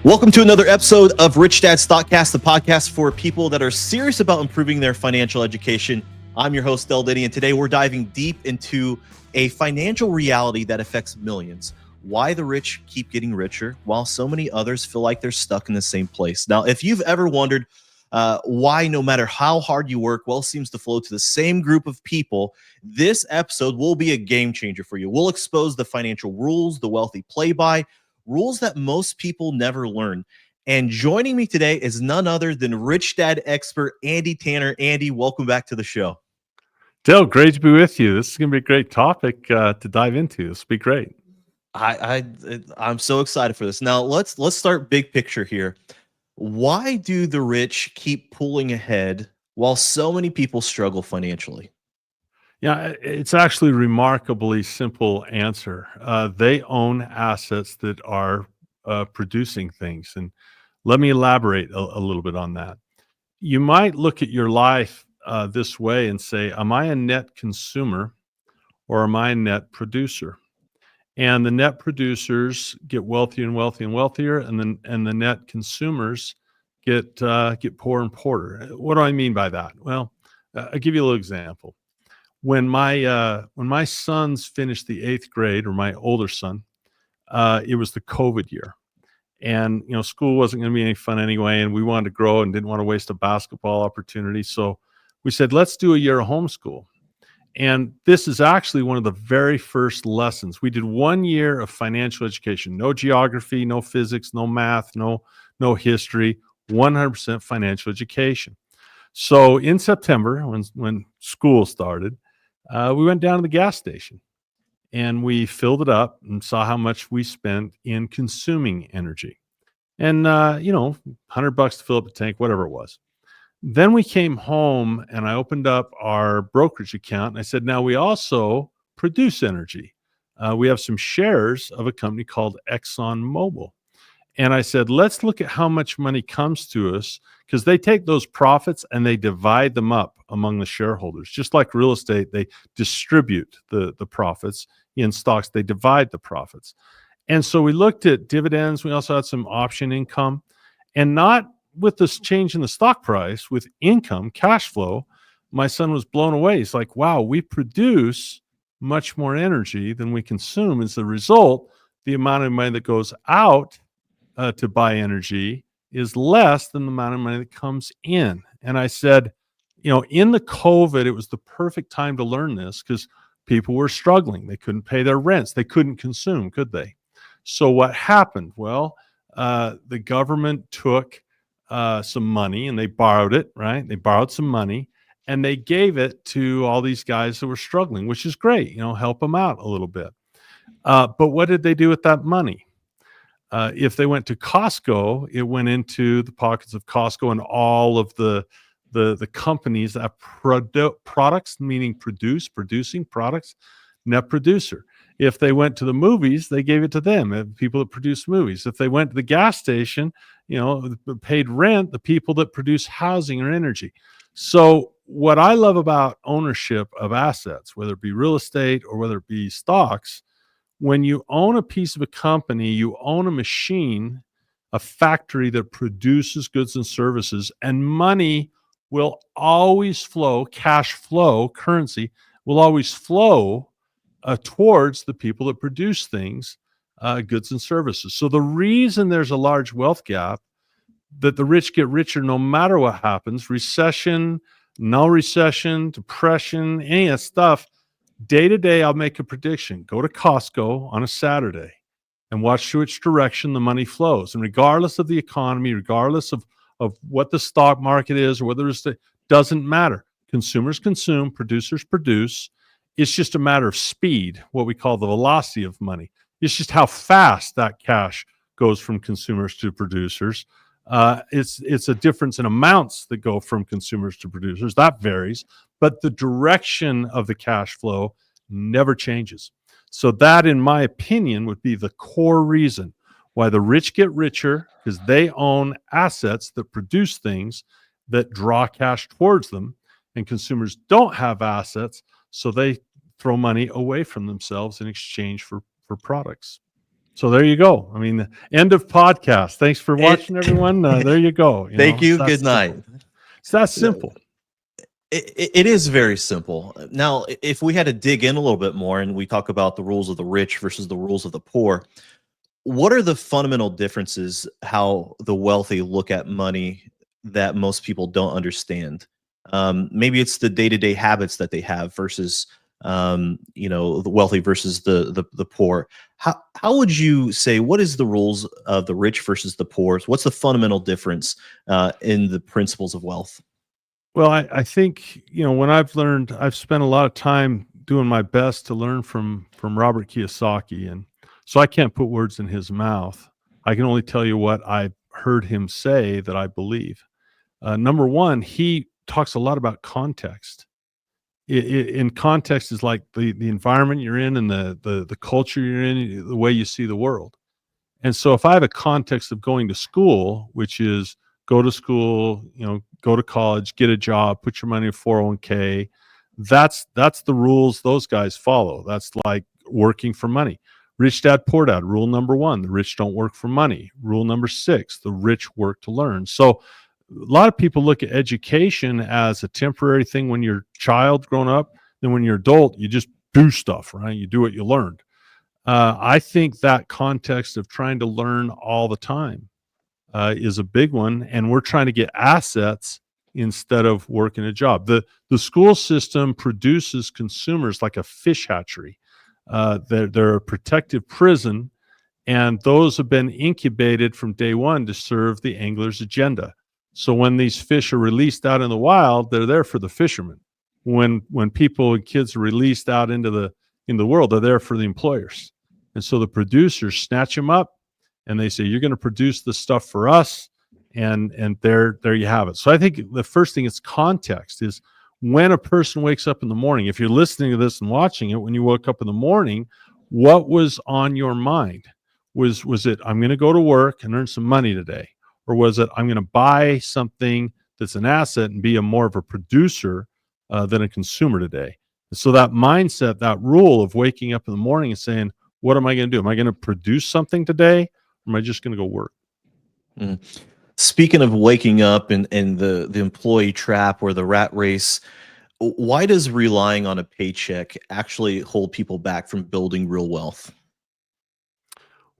Welcome to another episode of Rich Dad Stockcast, the podcast for people that are serious about improving their financial education. I'm your host, Denney, and today we're diving deep into a financial reality that affects millions. Why the rich keep getting richer while so many others feel like they're stuck in the same place. Now, if you've ever wondered why no matter how hard you work, wealth seems to flow to the same group of people, this episode will be a game changer for you. We'll expose the financial rules the wealthy play by, rules that most people never learn. And joining me today is none other than Rich Dad expert Andy Tanner. Andy, welcome back to the show. Dale, great to be with you. This is going to be a great topic to dive into. This will be great. I'm so excited for this. Now let's start big picture here. Why do the rich keep pulling ahead while so many people struggle financially? Yeah, it's actually a remarkably simple answer. They own assets that are producing things. And let me elaborate a little bit on that. You might look at your life this way and say, am I a net consumer or am I a net producer? And the net producers get wealthier and wealthier and wealthier, and the net consumers get poorer and poorer. What do I mean by that? Well, I'll give you a little example. When my sons finished the 8th grade, or my older son, it was the COVID year, and school wasn't going to be any fun anyway, and we wanted to grow and didn't want to waste a basketball opportunity, so we said, let's do a year of homeschool. And this is actually one of the very first lessons. We did 1 year of financial education, no geography, no physics, no math, no history, 100% financial education. So in September, when school started, we went down to the gas station and we filled it up and saw how much we spent in consuming energy. And, $100 to fill up the tank, whatever it was. Then we came home and I opened up our brokerage account and I said, now we also produce energy. We have some shares of a company called ExxonMobil. And I said, let's look at how much money comes to us, because they take those profits and they divide them up among the shareholders. Just like real estate, they distribute the profits. In stocks, they divide the profits. And so we looked at dividends. We also had some option income, and not with this change in the stock price, with income, cash flow. My son was blown away. He's like, wow, we produce much more energy than we consume. As a result, the amount of money that goes out to buy energy is less than the amount of money that comes in. And I said, in the COVID, it was the perfect time to learn this, because people were struggling. They couldn't pay their rents. They couldn't consume, could they? So what happened? Well, the government took some money and they borrowed it, right? They borrowed some money and they gave it to all these guys that were struggling, which is great, help them out a little bit. But what did they do with that money? If they went to Costco, it went into the pockets of Costco and all of the companies that products, meaning producing products, net producer. If they went to the movies, they gave it to them, people that produce movies. If they went to the gas station, paid rent, the people that produce housing or energy. So what I love about ownership of assets, whether it be real estate or whether it be stocks, when you own a piece of a company, you own a machine, a factory that produces goods and services, and money will always flow, cash flow, currency will always flow towards the people that produce things, goods and services. So the reason there's a large wealth gap, that the rich get richer no matter what happens, recession, no recession, depression, any of that stuff, day to day, I'll make a prediction. Go to Costco on a Saturday and watch to which direction the money flows. And regardless of the economy, regardless of what the stock market is or whether it doesn't matter. Consumers consume, producers produce. It's just a matter of speed, what we call the velocity of money. It's just how fast that cash goes from consumers to producers. It's a difference in amounts that go from consumers to producers. That varies, but the direction of the cash flow never changes. So that, in my opinion, would be the core reason why the rich get richer, because they own assets that produce things that draw cash towards them, and consumers don't have assets, so they throw money away from themselves in exchange for products. So there you go. I mean, end of podcast. Thanks for It, watching, everyone. There you go. thank It's you. that Good simple. night. It's that simple. It is very simple. Now, if we had to dig in a little bit more and we talk about the rules of the rich versus the rules of the poor, what are the fundamental differences how the wealthy look at money that most people don't understand? Maybe it's the day-to-day habits that they have versus the wealthy versus the poor. How would you say, what is the rules of the rich versus the poor? What's the fundamental difference in the principles of wealth? Well, I think, when I've spent a lot of time doing my best to learn from Robert Kiyosaki. And so I can't put words in his mouth. I can only tell you what I've heard him say that I believe. Number one, he talks a lot about context. In context is like the environment you're in and the culture you're in, the way you see the world. And so if I have a context of going to school, which is go to school, go to college, get a job, put your money in 401k, that's the rules those guys follow. That's like working for money. Rich dad, poor dad, rule number one, the rich don't work for money. Rule number six, the rich work to learn. So a lot of people look at education as a temporary thing when you're a child growing up. Then when you're adult, you just do stuff, right? You do what you learned. I think that context of trying to learn all the time is a big one, and we're trying to get assets instead of working a job. The school system produces consumers like a fish hatchery. They're a protective prison, and those have been incubated from day one to serve the angler's agenda. So when these fish are released out in the wild, they're there for the fishermen. When people and kids are released out into the world, they're there for the employers. And so the producers snatch them up and they say, you're going to produce this stuff for us. And there you have it. So I think the first thing is context is when a person wakes up in the morning, if you're listening to this and watching it, when you woke up in the morning, what was on your mind? Was it, I'm going to go to work and earn some money today? Or was it, I'm going to buy something that's an asset and be more of a producer than a consumer today? And so that mindset, that rule of waking up in the morning and saying, what am I going to do? Am I going to produce something today? Or am I just going to go work? Mm. Speaking of waking up and the employee trap or the rat race, why does relying on a paycheck actually hold people back from building real wealth?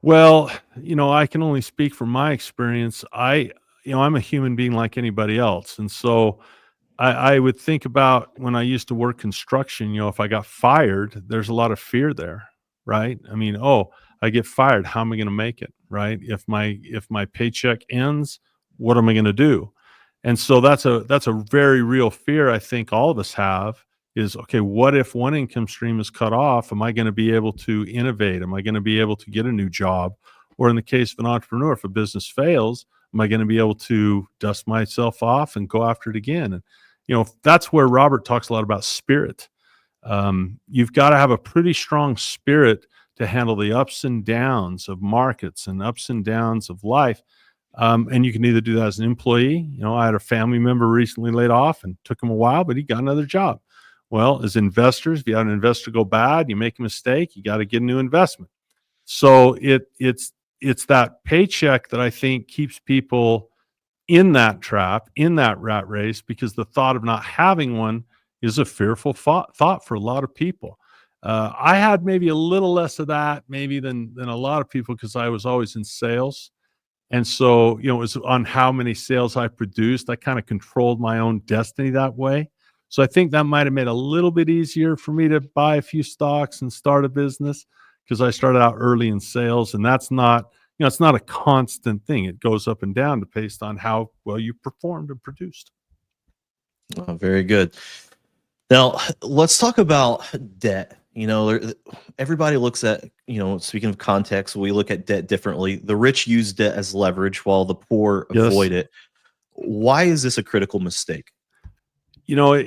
Well, I can only speak from my experience. I'm a human being like anybody else. And so I would think about when I used to work construction, if I got fired, there's a lot of fear there, right? I mean, oh, I get fired, how am I going to make it, right? If my paycheck ends, what am I going to do? And so that's a very real fear I think all of us have is, okay, what if one income stream is cut off? Am I going to be able to innovate? Am I going to be able to get a new job? Or in the case of an entrepreneur, if a business fails, am I going to be able to dust myself off and go after it again? And that's where Robert talks a lot about spirit. You've got to have a pretty strong spirit to handle the ups and downs of markets and ups and downs of life. And you can either do that as an employee. I had a family member recently laid off and took him a while, but he got another job. Well, as investors, if you have an investor go bad, you make a mistake, you got to get a new investment. So it's that paycheck that I think keeps people in that trap, in that rat race, because the thought of not having one is a fearful thought for a lot of people. I had maybe a little less of that, maybe than a lot of people, because I was always in sales. And so, it was on how many sales I produced. I kind of controlled my own destiny that way. So I think that might have made it a little bit easier for me to buy a few stocks and start a business because I started out early in sales, and that's not, it's not a constant thing. It goes up and down based on how well you performed and produced. Oh, very good. Now, let's talk about debt. Everybody looks at, speaking of context, we look at debt differently. The rich use debt as leverage while the poor avoid Yes. it. Why is this a critical mistake? Well, I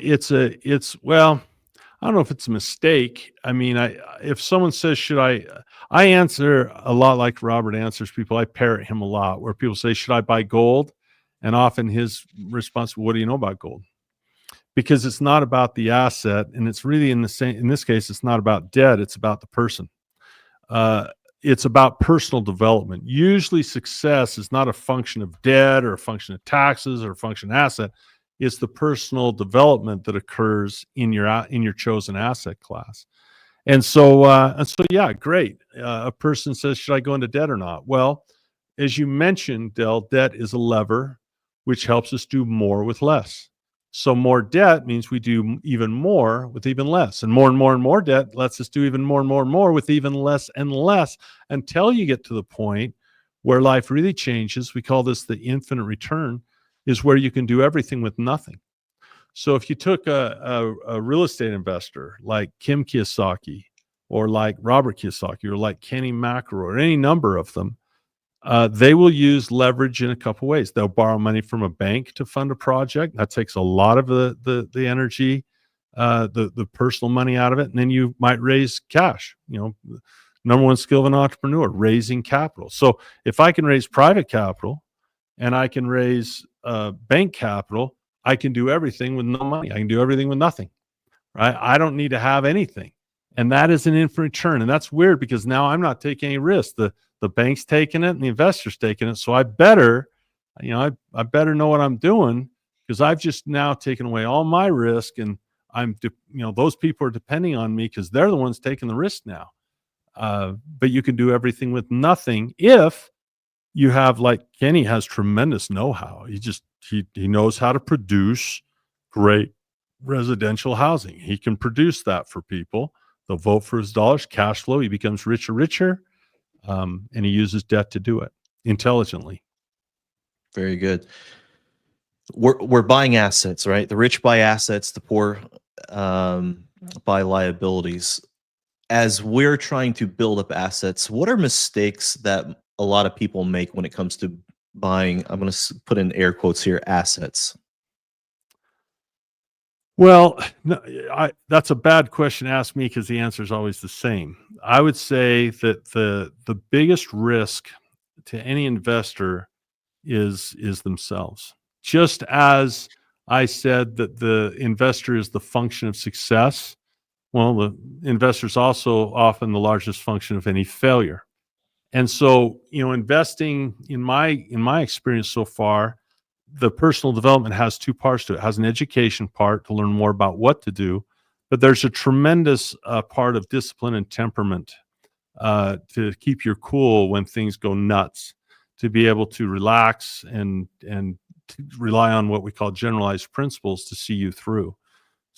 don't know if it's a mistake. I mean, if someone says, I answer a lot like Robert answers people. I parrot him a lot where people say, should I buy gold? And often his response, what do you know about gold? Because it's not about the asset, and it's really in this case, it's not about debt, it's about the person. it's about personal development. Usually success is not a function of debt or a function of taxes or a function of asset. It's the personal development that occurs in your chosen asset class. And so, yeah, great. A person says, should I go into debt or not? Well, as you mentioned, Del, debt is a lever which helps us do more with less. So more debt means we do even more with even less. And more debt lets us do even more and more with even less and less, until you get to the point where life really changes. We call this the infinite return, is where you can do everything with nothing. So if you took a real estate investor like Kim Kiyosaki, or like Robert Kiyosaki, or like Kenny McElroy, or any number of them, they will use leverage in a couple ways. They'll borrow money from a bank to fund a project. That takes a lot of the energy, the personal money out of it. And then you might raise cash. Number one skill of an entrepreneur: raising capital. So if I can raise private capital and I can raise bank capital, I can do everything with no money. I can do everything with nothing, right? I don't need to have anything. And that is an infinite return. And that's weird, because now I'm not taking any risk. The bank's taking it and the investor's taking it. So I better know what I'm doing, because I've just now taken away all my risk, and those people are depending on me because they're the ones taking the risk now. But you can do everything with nothing if you have, like Kenny has, tremendous know-how. He knows how to produce great residential housing. He can produce that for people. They'll vote for his dollars, cash flow. He becomes richer, and he uses debt to do it intelligently. Very good. We're buying assets, right? The rich buy assets, the poor buy liabilities. As we're trying to build up assets, what are mistakes that a lot of people make when it comes to buying, I'm going to put in air quotes here, assets? Well, no, that's a bad question to ask me, because the answer is always the same. I would say that the biggest risk to any investor is themselves. Just as I said that the investor is the function of success, well, the investor is also often the largest function of any failure. And so, investing, in my experience so far, the personal development has two parts to it. It has an education part to learn more about what to do, but there's a tremendous part of discipline and temperament to keep your cool when things go nuts, to be able to relax and to rely on what we call generalized principles to see you through.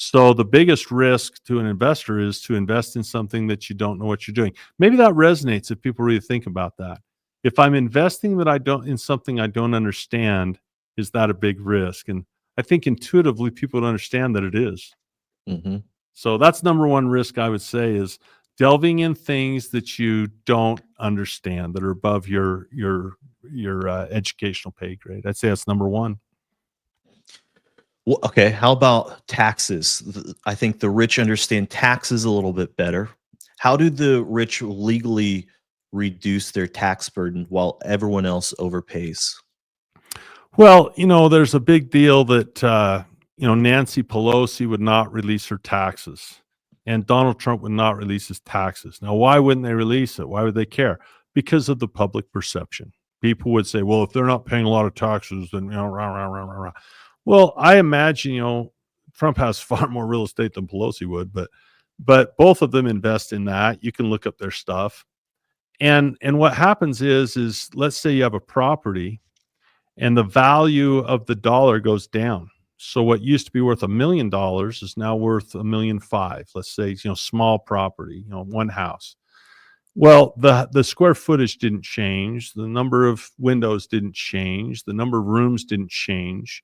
So the biggest risk to an investor is to invest in something that you don't know what you're doing. Maybe that resonates if people really think about that. If I'm investing in something I don't understand, is that a big risk? And I think intuitively people don't understand that it is. Mm-hmm. So that's number one risk, I would say, is delving in things that you don't understand, that are above your educational pay grade. I'd say that's number one. Well, okay, how about taxes? I think the rich understand taxes a little bit better. How do the rich legally reduce their tax burden while everyone else overpays? Well, there's a big deal that Nancy Pelosi would not release her taxes, and Donald Trump would not release his taxes. Now, why wouldn't they release it? Why would they care? Because of the public perception. People would say, well, if they're not paying a lot of taxes, then rah, rah, rah, rah, rah. Well, I imagine Trump has far more real estate than Pelosi would, but both of them invest in that. You can look up their stuff, and what happens is let's say you have a property, and the value of the dollar goes down. So what used to be worth $1 million is now worth $1.5 million. Let's say, small property, one house. Well, the square footage didn't change. The number of windows didn't change. The number of rooms didn't change.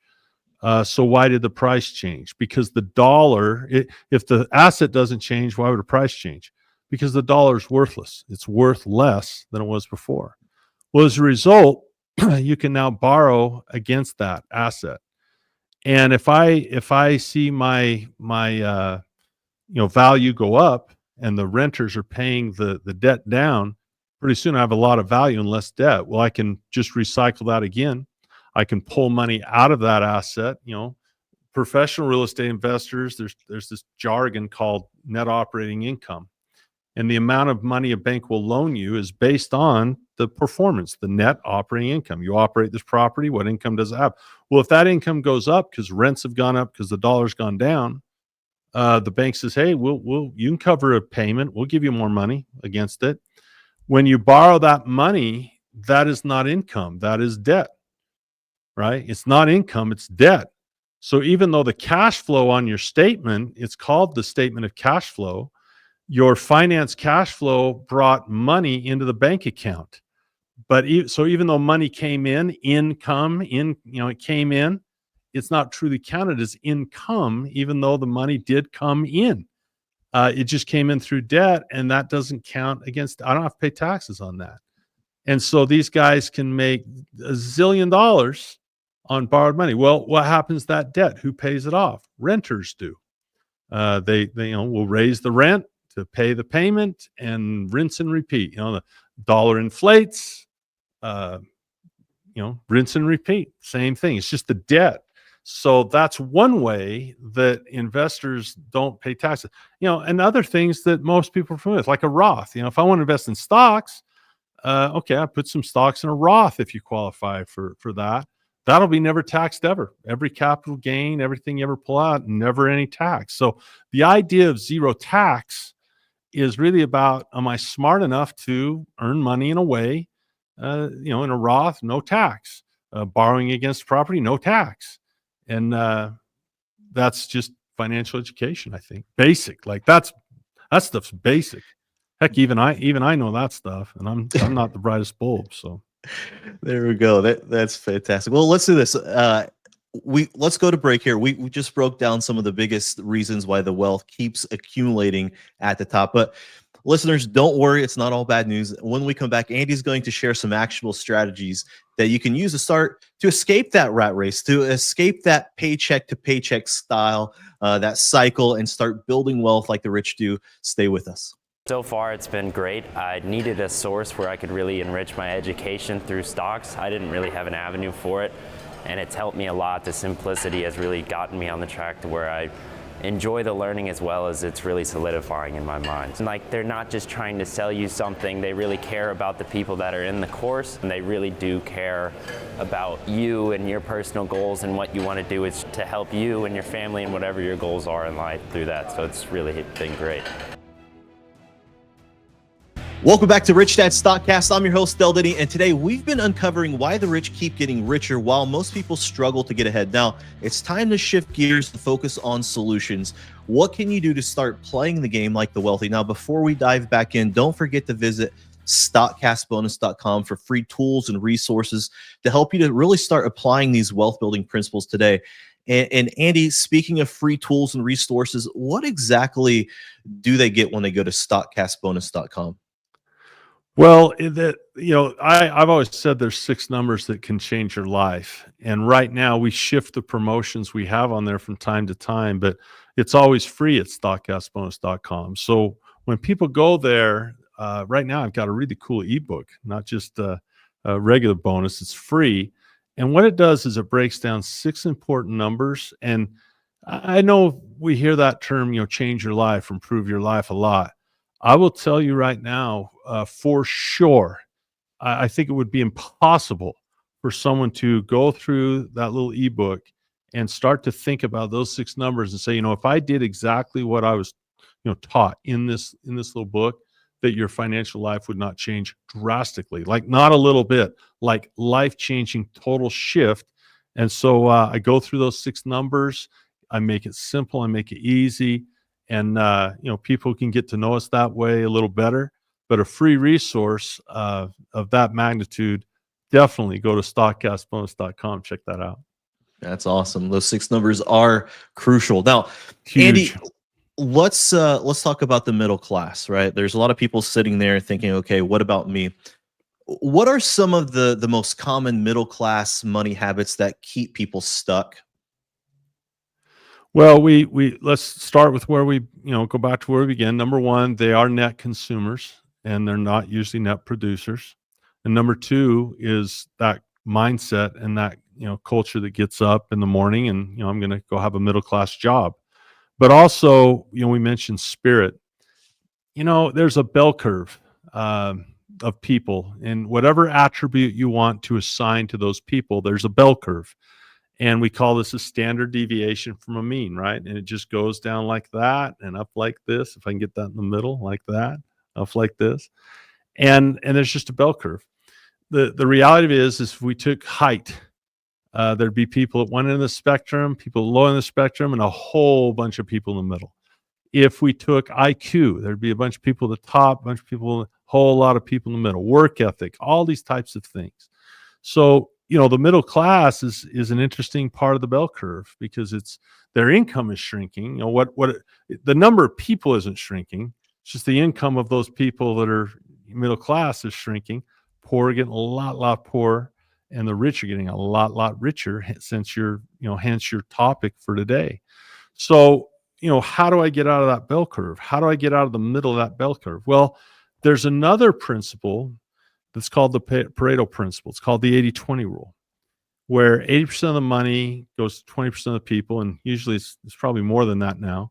So why did the price change? Because the dollar, if the asset doesn't change, why would the price change? Because the dollar is worthless. It's worth less than it was before. Well, as a result, you can now borrow against that asset. And if I see my value go up, and the renters are paying the debt down, pretty soon I have a lot of value and less debt. Well, I can just recycle that again. I can pull money out of that asset. Professional real estate investors, there's this jargon called net operating income. And the amount of money a bank will loan you is based on the performance, the net operating income. You operate this property, what income does it have? Well, if that income goes up because rents have gone up because the dollar's gone down, the bank says, "Hey, you can cover a payment. We'll give you more money against it." When you borrow that money, that is not income. That is debt, right? It's not income, it's debt. So even though the cash flow on your statement, it's called the statement of cash flow, your finance cash flow brought money into the bank account. But so even though money came in, it came in, it's not truly counted as income, even though the money did come in. It just came in through debt, and that doesn't count against. I don't have to pay taxes on that. And so these guys can make $1 zillion on borrowed money. Well, what happens to that debt? Who pays it off? Renters do. They will raise the rent to pay the payment and rinse and repeat. The dollar inflates, rinse and repeat. Same thing. It's just the debt. So that's one way that investors don't pay taxes. And other things that most people are familiar with, like a Roth. If I want to invest in stocks, okay, I put some stocks in a Roth if you qualify for that. That'll be never taxed ever. Every capital gain, everything you ever pull out, never any tax. So the idea of zero tax is really about, am I smart enough to earn money in a way, in a Roth, no tax. Borrowing against property, no tax. And that's just financial education, I think. Basic. Like that stuff's basic. Heck, even I know that stuff, and I'm not the brightest bulb. So there we go. That's fantastic. Well, let's do this. Let's go to break here. We just broke down some of the biggest reasons why the wealth keeps accumulating at the top. But listeners, don't worry, it's not all bad news. When we come back, Andy's going to share some actionable strategies that you can use to escape that rat race, to escape that paycheck to paycheck style, that cycle, and start building wealth like the rich do. Stay with us. So far, it's been great. I needed a source where I could really enrich my education through stocks. I didn't really have an avenue for it, and it's helped me a lot. The simplicity has really gotten me on the track to where I enjoy the learning as well as it's really solidifying in my mind. And like, they're not just trying to sell you something, they really care about the people that are in the course, and they really do care about you and your personal goals, and what you want to do is to help you and your family and whatever your goals are in life through that. So it's really been great. Welcome back to Rich Dad Stockcast. I'm your host, Denney, and today we've been uncovering why the rich keep getting richer while most people struggle to get ahead. Now, it's time to shift gears and focus on solutions. What can you do to start playing the game like the wealthy? Now, before we dive back in, don't forget to visit stockcastbonus.com for free tools and resources to help you to really start applying these wealth building principles today. And Andy, speaking of free tools and resources, what exactly do they get when they go to stockcastbonus.com? Well, I've always said there's 6 numbers that can change your life. And right now we shift the promotions we have on there from time to time, but it's always free at stockcastbonus.com. So when people go there, right now I've got a really cool ebook, not just a regular bonus. It's free. And what it does is it breaks down 6 important numbers. And I know we hear that term, change your life, improve your life a lot. I will tell you right now, for sure, I think it would be impossible for someone to go through that little ebook and start to think about those 6 numbers and say, if I did exactly what I was, taught in this little book, that your financial life would not change drastically, like not a little bit, like life-changing total shift. And so I go through those 6 numbers. I make it simple. I make it easy. And, people can get to know us that way a little better. But a free resource of that magnitude, definitely go to stockcastbonus.com. Check that out. That's awesome. Those 6 numbers are crucial. Now, Huge. Andy, let's talk about the middle class, right? There's a lot of people sitting there thinking, okay, what about me? What are some of the most common middle class money habits that keep people stuck? Well, we let's start with where we, go back to where we began. Number 1, they are net consumers and they're not usually net producers. And number 2 is that mindset and that, culture that gets up in the morning and, I'm going to go have a middle class job. But also, we mentioned spirit. There's a bell curve of people, and whatever attribute you want to assign to those people, there's a bell curve. And we call this a standard deviation from a mean, right? And it just goes down like that and up like this. If I can get that in the middle, like that, up like this. And there's just a bell curve. The reality of it is if we took height, there'd be people at one end of the spectrum, people at low end of the spectrum, and a whole bunch of people in the middle. If we took IQ, there'd be a bunch of people at the top, a bunch of people, a whole lot of people in the middle, work ethic, all these types of things. So, the middle class is an interesting part of the bell curve because their income is shrinking. The number of people isn't shrinking. It's just the income of those people that are middle class is shrinking. Poor are getting a lot poorer, and the rich are getting a lot richer. Hence your topic for today. So, how do I get out of that bell curve? How do I get out of the middle of that bell curve? Well, there's another principle that's called the Pareto principle. It's called the 80-20 rule, where 80% of the money goes to 20% of the people, and usually it's probably more than that now.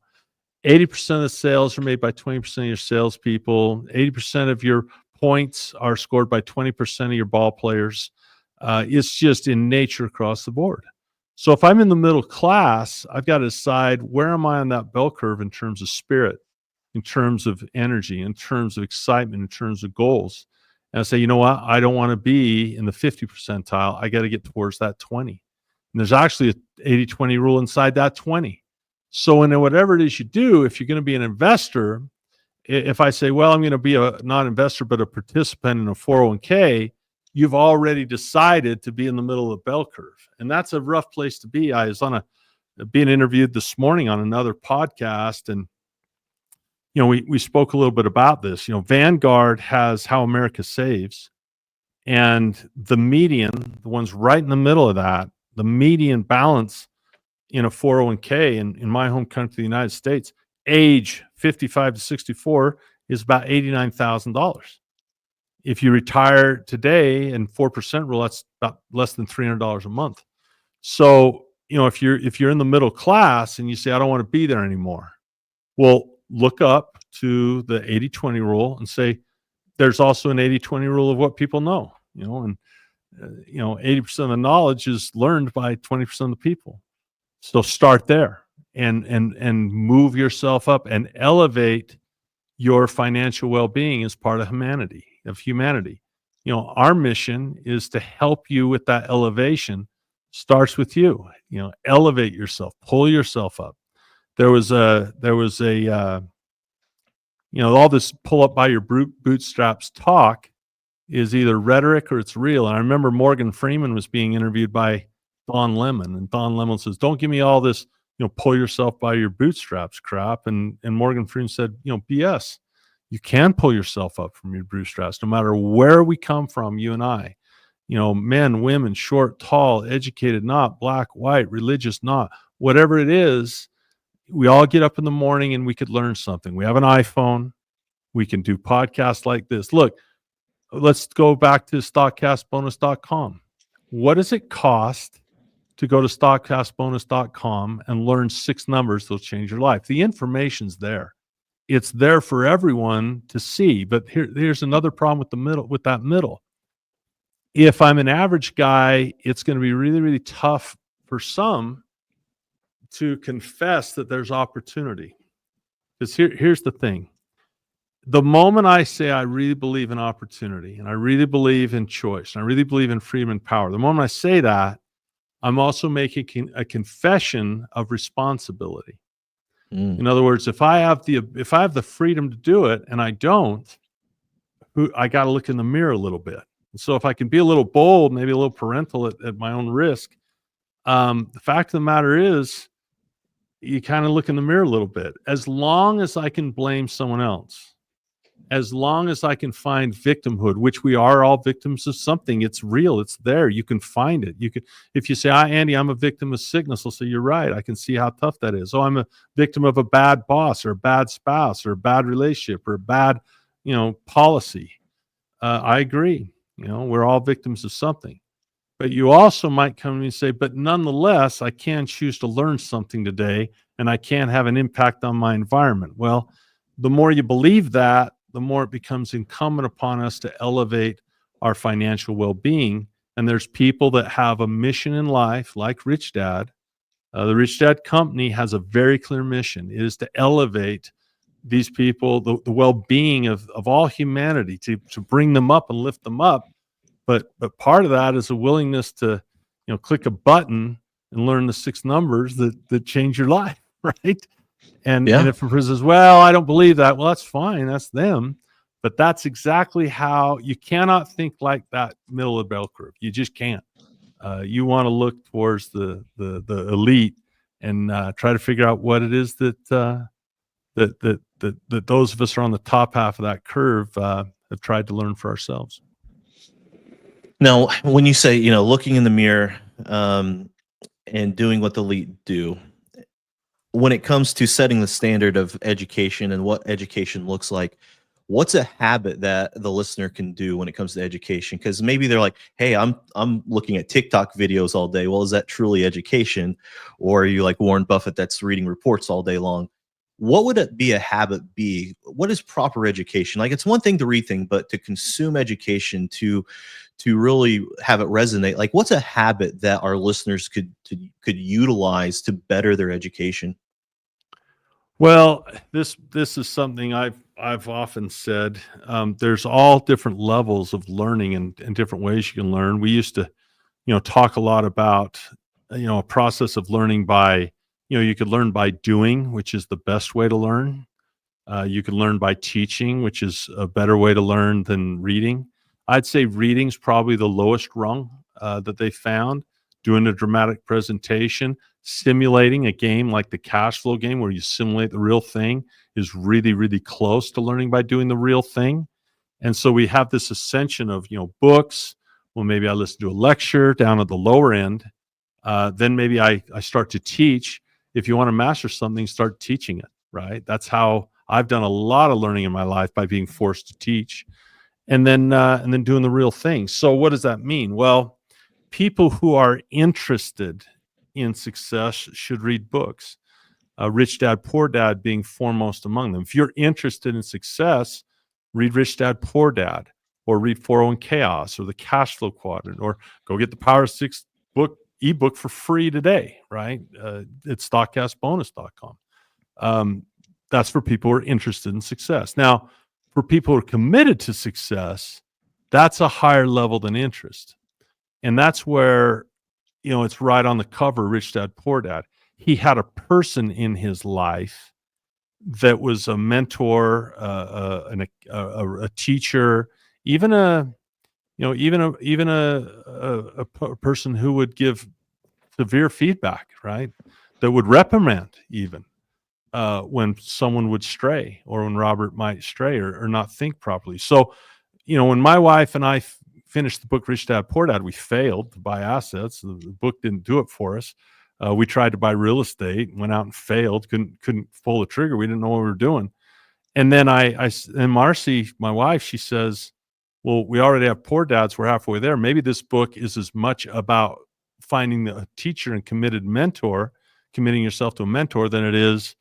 80% of the sales are made by 20% of your salespeople. 80% of your points are scored by 20% of your ball players. It's just in nature across the board. So if I'm in the middle class, I've got to decide where am I on that bell curve in terms of spirit, in terms of energy, in terms of excitement, in terms of goals. And I say, you know what? I don't want to be in the 50 percentile. I got to get towards that 20. And there's actually an 80-20 rule inside that 20. So in whatever it is you do, if you're going to be an investor, if I say, well, I'm going to be not investor, but a participant in a 401k, you've already decided to be in the middle of the bell curve. And that's a rough place to be. I was being interviewed this morning on another podcast, and we spoke a little bit about this. Vanguard has How America Saves, and the median, the ones right in the middle of that, the median balance in a 401k in my home country, the United States, age 55 to 64 is about $89,000. If you retire today and 4% rule, that's about less than $300 a month. So, if you're in the middle class and you say, I don't want to be there anymore, well, look up to the 80-20 rule and say, there's also an 80-20 rule of what people know, and 80% of the knowledge is learned by 20% of the people. So start there and move yourself up and elevate your financial well-being as part of humanity. Our mission is to help you with that elevation. Starts with you. Elevate yourself, pull yourself up. There was a all this pull up by your bootstraps talk is either rhetoric or it's real. And I remember Morgan Freeman was being interviewed by Don Lemon, and Don Lemon says, don't give me all this, pull yourself by your bootstraps crap. And Morgan Freeman said, BS. You can pull yourself up from your bootstraps, no matter where we come from, you and I. Men, women, short, tall, educated, not, black, white, religious, not, whatever it is, we all get up in the morning and we could learn something. We have an iPhone. We can do podcasts like this. Look, let's go back to stockcastbonus.com. What does it cost to go to stockcastbonus.com and learn 6 numbers that'll change your life? The information's there. It's there for everyone to see. But here's another problem with that middle. If I'm an average guy, it's going to be really, really tough for some to confess that there's opportunity. Because here's the thing. The moment I say I really believe in opportunity, and I really believe in choice, and I really believe in freedom and power, the moment I say that, I'm also making a confession of responsibility. In other words, if I have the freedom to do it and I don't, I got to look in the mirror a little bit. And so if I can be a little bold, maybe a little parental at my own risk, the fact of the matter is, you kind of look in the mirror a little bit. As long as I can blame someone else, as long as I can find victimhood, which we are all victims of something, it's real, it's there. You can find it. If you say, Andy, I'm a victim of sickness, I'll say, you're right. I can see how tough that is. Oh, I'm a victim of a bad boss or a bad spouse or a bad relationship or a bad, policy. I agree. We're all victims of something. But you also might come to me and say, but nonetheless, I can choose to learn something today and I can have an impact on my environment. Well, the more you believe that, the more it becomes incumbent upon us to elevate our financial well-being. And there's people that have a mission in life, like Rich Dad. The Rich Dad Company has a very clear mission. It is to elevate these people, the well-being of all humanity, to bring them up and lift them up. But part of that is a willingness to, click a button and learn the 6 numbers that change your life, right? And if a person says, well, I don't believe that, well, that's fine. That's them. But that's exactly how you cannot think like that middle of the bell curve. You just can't. You want to look towards the elite and try to figure out what it is that those of us who are on the top half of that curve have tried to learn for ourselves. Now, when you say, looking in the mirror and doing what the elite do, when it comes to setting the standard of education and what education looks like, what's a habit that the listener can do when it comes to education? Because maybe they're like, hey, I'm looking at TikTok videos all day. Well, is that truly education? Or are you like Warren Buffett that's reading reports all day long? What would it be a habit be? What is proper education? Like, it's one thing to read things, but to consume education, to really have it resonate, like what's a habit that our listeners could utilize to better their education? Well, this is something I've often said. There's all different levels of learning and different ways you can learn. We used to, talk a lot about, a process of learning by, you could learn by doing, which is the best way to learn. You can learn by teaching, which is a better way to learn than reading. I'd say reading's probably the lowest rung that they found. Doing a dramatic presentation, simulating a game like the cash flow game where you simulate the real thing is really, really close to learning by doing the real thing. And so we have this ascension of, books. Well, maybe I listen to a lecture down at the lower end. Then maybe I start to teach. If you want to master something, start teaching it, right? That's how I've done a lot of learning in my life, by being forced to teach. And then doing the real thing. So what does that mean? Well, people who are interested in success should read books. Rich Dad, Poor Dad being foremost among them. If you're interested in success, read Rich Dad, Poor Dad, or read 401 Chaos or the Cash Flow Quadrant, or go get the Power of Six ebook for free today, right? It's stockcastbonus.com. That's for people who are interested in success. Now, for people who are committed to success, that's a higher level than interest. And that's where, it's right on the cover, Rich Dad, Poor Dad. He had a person in his life that was a mentor, a teacher, even a person who would give severe feedback, right? That would reprimand even when someone would stray, or when Robert might stray or not think properly. So, when my wife and I finished the book Rich Dad Poor Dad, we failed to buy assets. The book didn't do it for us. We tried to buy real estate, went out and failed. Couldn't pull the trigger. We didn't know what we were doing. And then and Marcy, my wife, she says, "Well, we already have Poor Dads. We're halfway there. Maybe this book is as much about finding a teacher and committing yourself to a mentor, than it is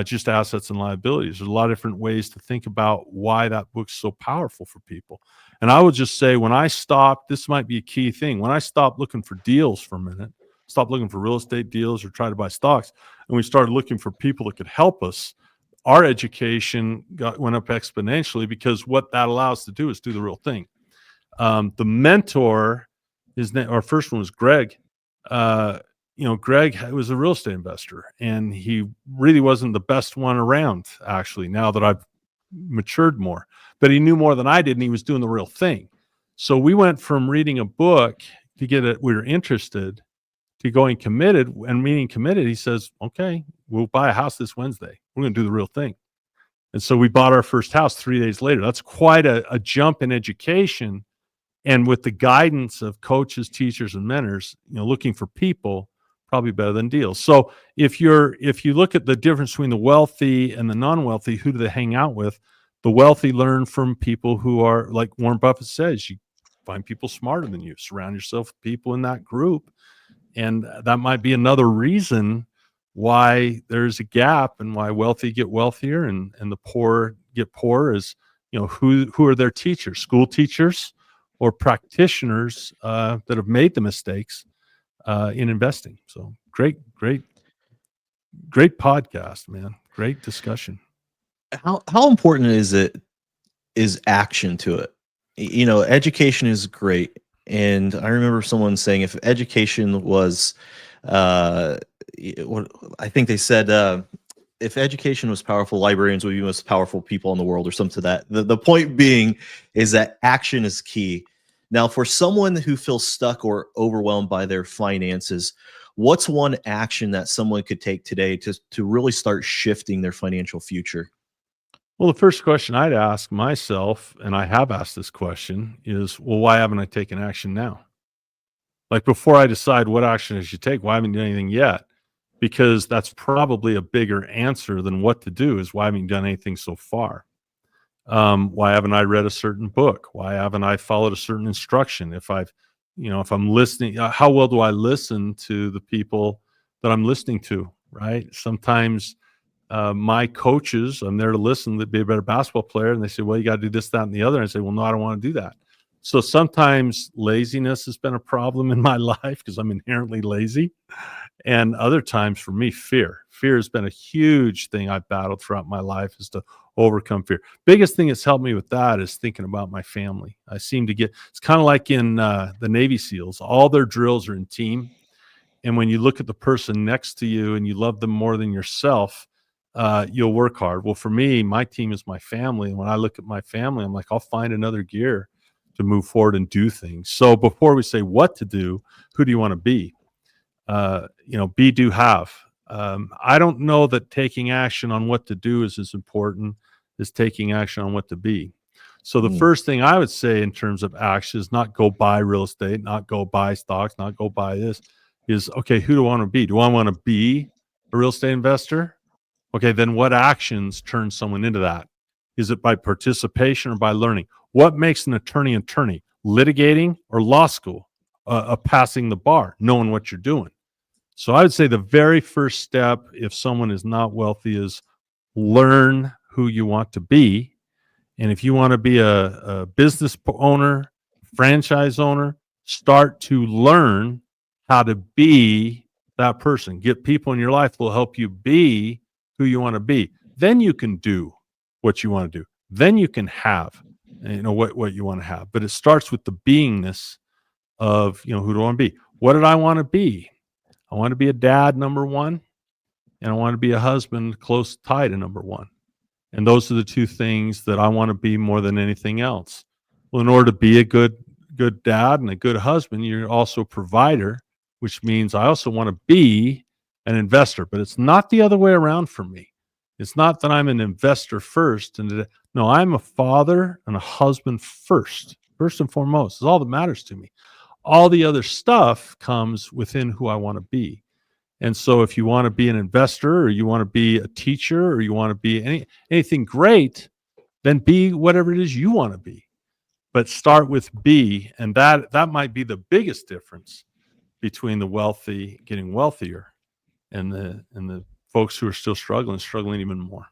just assets and liabilities." There's a lot of different ways to think about why that book's so powerful for people. And I would just say, when I stopped, this might be a key thing. When I stopped looking for deals for a minute, stopped looking for real estate deals or try to buy stocks, and we started looking for people that could help us, our education went up exponentially, because what that allows to do is do the real thing. The mentor, our first one was Greg. Greg was a real estate investor, and he really wasn't the best one around, actually, now that I've matured more. But he knew more than I did, and he was doing the real thing. So we went from reading a book to we were interested, to going committed. And meaning committed, he says, okay, we'll buy a house this Wednesday. We're going to do the real thing. And so we bought our first house 3 days later. That's quite a jump in education. And with the guidance of coaches, teachers, and mentors, looking for people, probably better than deals. So if you look at the difference between the wealthy and the non-wealthy, who do they hang out with? The wealthy learn from people who are, like Warren Buffett says, you find people smarter than you. Surround yourself with people in that group. And that might be another reason why there's a gap and why wealthy get wealthier and the poor get poorer is, who are their teachers, school teachers or practitioners that have made the mistakes in investing. So great podcast, man. Great discussion. How important is action to it? Education is great. And I remember someone saying if education was, what I think they said, if education was powerful, librarians would be the most powerful people in the world, or something to that. The point being is that action is key. Now, for someone who feels stuck or overwhelmed by their finances, what's one action that someone could take today to really start shifting their financial future? Well, the first question I'd ask myself, and I have asked this question, is, well, why haven't I taken action now? Like, before I decide what action I should take, why haven't I done anything yet? Because that's probably a bigger answer than what to do, is why haven't you done anything so far? Why haven't I read a certain book? Why haven't I followed a certain instruction? If I'm listening, how well do I listen to the people that I'm listening to, right? Sometimes my coaches, I'm there to listen, to be a better basketball player. And they say, well, you got to do this, that, and the other. And I say, well, no, I don't want to do that. So sometimes laziness has been a problem in my life because I'm inherently lazy. And other times for me, fear has been a huge thing I've battled throughout my life, is to overcome fear. Biggest thing that's helped me with that is thinking about my family. I seem to it's kind of like in the Navy SEALs, all their drills are in team. And when you look at the person next to you and you love them more than yourself, you'll work hard. Well, for me, my team is my family. And when I look at my family, I'm like, I'll find another gear to move forward and do things. So before we say what to do, who do you want to be? Be, do, have. I don't know that taking action on what to do is as important as taking action on what to be. So the first thing I would say in terms of action is not go buy real estate, not go buy stocks, not go buy this, is, okay, who do I want to be? Do I want to be a real estate investor? Okay, then what actions turn someone into that? Is it by participation or by learning? What makes an attorney? Litigating or law school? Passing the bar, knowing what you're doing. So I would say the very first step, if someone is not wealthy, is learn who you want to be. And if you want to be a business owner, franchise owner, start to learn how to be that person. Get people in your life who will help you be who you want to be. Then you can do what you want to do. Then you can have, what you want to have. But it starts with the beingness of, who do I want to be? What did I want to be? I want to be a dad, number one, and I want to be a husband close tied to number one. And those are the two things that I want to be more than anything else. Well, in order to be a good dad and a good husband, you're also a provider, which means I also want to be an investor. But it's not the other way around for me. It's not that I'm an investor first. No, I'm a father and a husband first and foremost. It's all that matters to me. All the other stuff comes within who I want to be. And so if you want to be an investor, or you want to be a teacher, or you want to be anything great, then be whatever it is you want to be. But start with be, and that might be the biggest difference between the wealthy getting wealthier and the folks who are still struggling even more.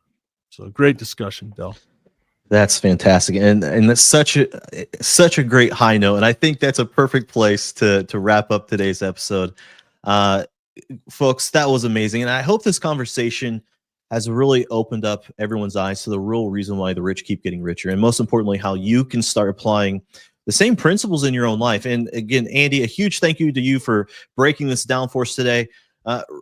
So great discussion, Del. That's fantastic, and that's such a great high note, and I think that's a perfect place to wrap up today's episode. Folks, that was amazing, and I hope this conversation has really opened up everyone's eyes to the real reason why the rich keep getting richer, and most importantly, how you can start applying the same principles in your own life. And again, Andy, a huge thank you to you for breaking this down for us today.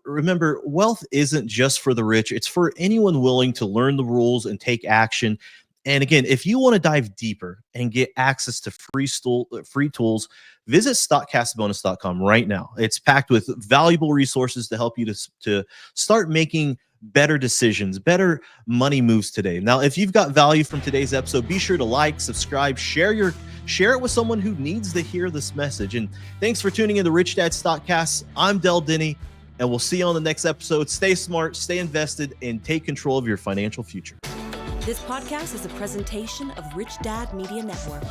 Remember, wealth isn't just for the rich. It's for anyone willing to learn the rules and take action. And again, if you want to dive deeper and get access to free tools, visit stockcastbonus.com right now. It's packed with valuable resources to help you to start making better decisions, better money moves today. Now, if you've got value from today's episode, be sure to like, subscribe, share it with someone who needs to hear this message. And thanks for tuning in to Rich Dad Stockcast. I'm Denney, and we'll see you on the next episode. Stay smart, stay invested, and take control of your financial future. This podcast is a presentation of Rich Dad Media Network.